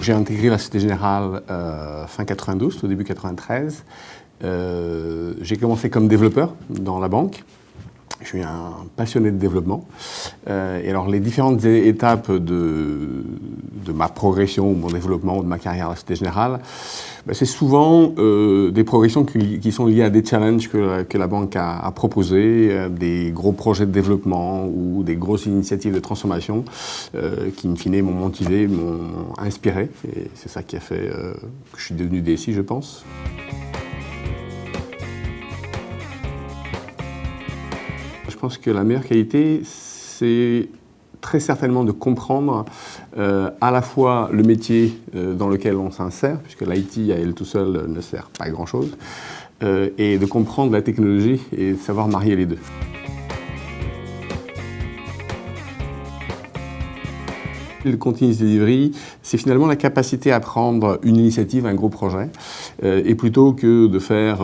j'ai intégré la Société Générale fin 92, au début 93. J'ai commencé comme développeur dans la banque. Je suis un passionné de développement. Et alors, les différentes étapes de ma progression, ou mon développement, de ma carrière à la Société Générale, c'est souvent des progressions qui sont liées à des challenges que la banque a proposés, des gros projets de développement ou des grosses initiatives de transformation qui, in fine, m'ont motivé, m'ont inspiré. Et c'est ça qui a fait que je suis devenu DSI, je pense. Je pense que la meilleure qualité, c'est très certainement de comprendre à la fois le métier dans lequel on s'insère, puisque l'IT à elle tout seul ne sert pas à grand-chose, et de comprendre la technologie et de savoir marier les deux. Le continuous delivery, c'est finalement la capacité à prendre une initiative, un gros projet, et plutôt que de faire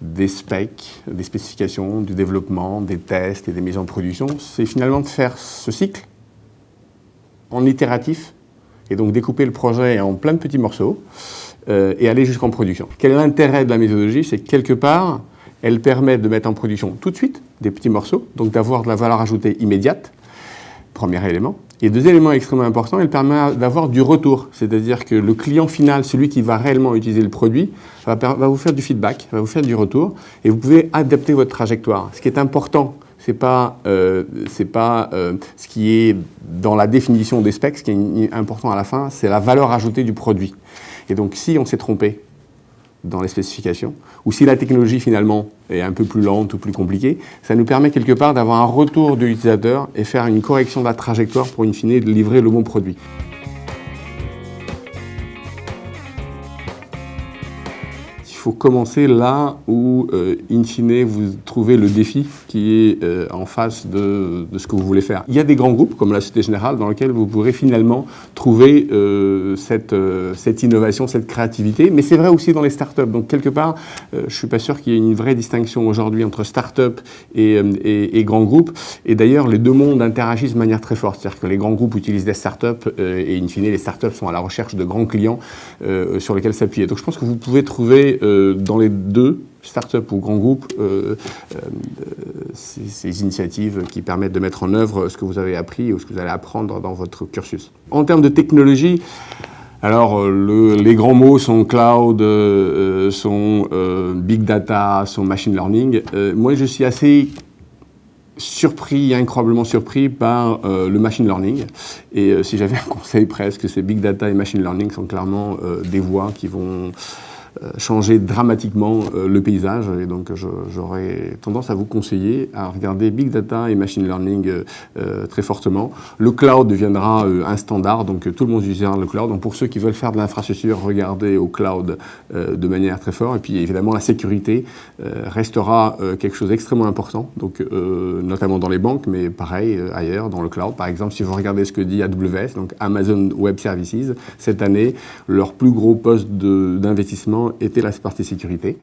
des specs, des spécifications, du développement, des tests et des mises en production, c'est finalement de faire ce cycle en itératif, et donc découper le projet en plein de petits morceaux, et aller jusqu'en production. Quel est l'intérêt de la méthodologie? C'est que quelque part, elle permet de mettre en production tout de suite des petits morceaux, donc d'avoir de la valeur ajoutée immédiate, premier élément. Et deuxième élément extrêmement important, elle permet d'avoir du retour. C'est-à-dire que le client final, celui qui va réellement utiliser le produit, va vous faire du feedback, va vous faire du retour, et vous pouvez adapter votre trajectoire. Ce qui est important, c'est pas ce qui est dans la définition des specs. Ce qui est important à la fin, c'est la valeur ajoutée du produit. Et donc, si on s'est trompé dans les spécifications, ou si la technologie finalement est un peu plus lente ou plus compliquée, ça nous permet quelque part d'avoir un retour de l'utilisateur et faire une correction de la trajectoire pour in fine livrer le bon produit. Il faut commencer là où, in fine, vous trouvez le défi qui est en face de ce que vous voulez faire. Il y a des grands groupes, comme la Société Générale, dans lesquels vous pourrez finalement trouver cette innovation, cette créativité, mais c'est vrai aussi dans les startups. Donc, quelque part, je ne suis pas sûr qu'il y ait une vraie distinction aujourd'hui entre startup et grands groupes. Et d'ailleurs, les deux mondes interagissent de manière très forte. C'est-à-dire que les grands groupes utilisent des startups et, in fine, les startups sont à la recherche de grands clients sur lesquels s'appuyer. Donc, je pense que vous pouvez trouver dans les deux, start-up ou grands groupes, ces initiatives qui permettent de mettre en œuvre ce que vous avez appris ou ce que vous allez apprendre dans votre cursus. En termes de technologie, alors les grands mots sont cloud, sont big data, sont machine learning. Moi, je suis assez surpris, incroyablement surpris par le machine learning. Et si j'avais un conseil presque, c'est big data et machine learning sont clairement des voies qui vont changer dramatiquement le paysage, et donc j'aurais tendance à vous conseiller à regarder Big Data et Machine Learning très fortement. Le cloud deviendra un standard, donc tout le monde utilisera le cloud. Donc pour ceux qui veulent faire de l'infrastructure, regardez au cloud de manière très forte. Et puis évidemment la sécurité restera quelque chose d'extrêmement important, donc notamment dans les banques, mais pareil ailleurs dans le cloud. Par exemple, si vous regardez ce que dit AWS, donc Amazon Web Services, cette année, leur plus gros poste d'investissement était la partie sécurité.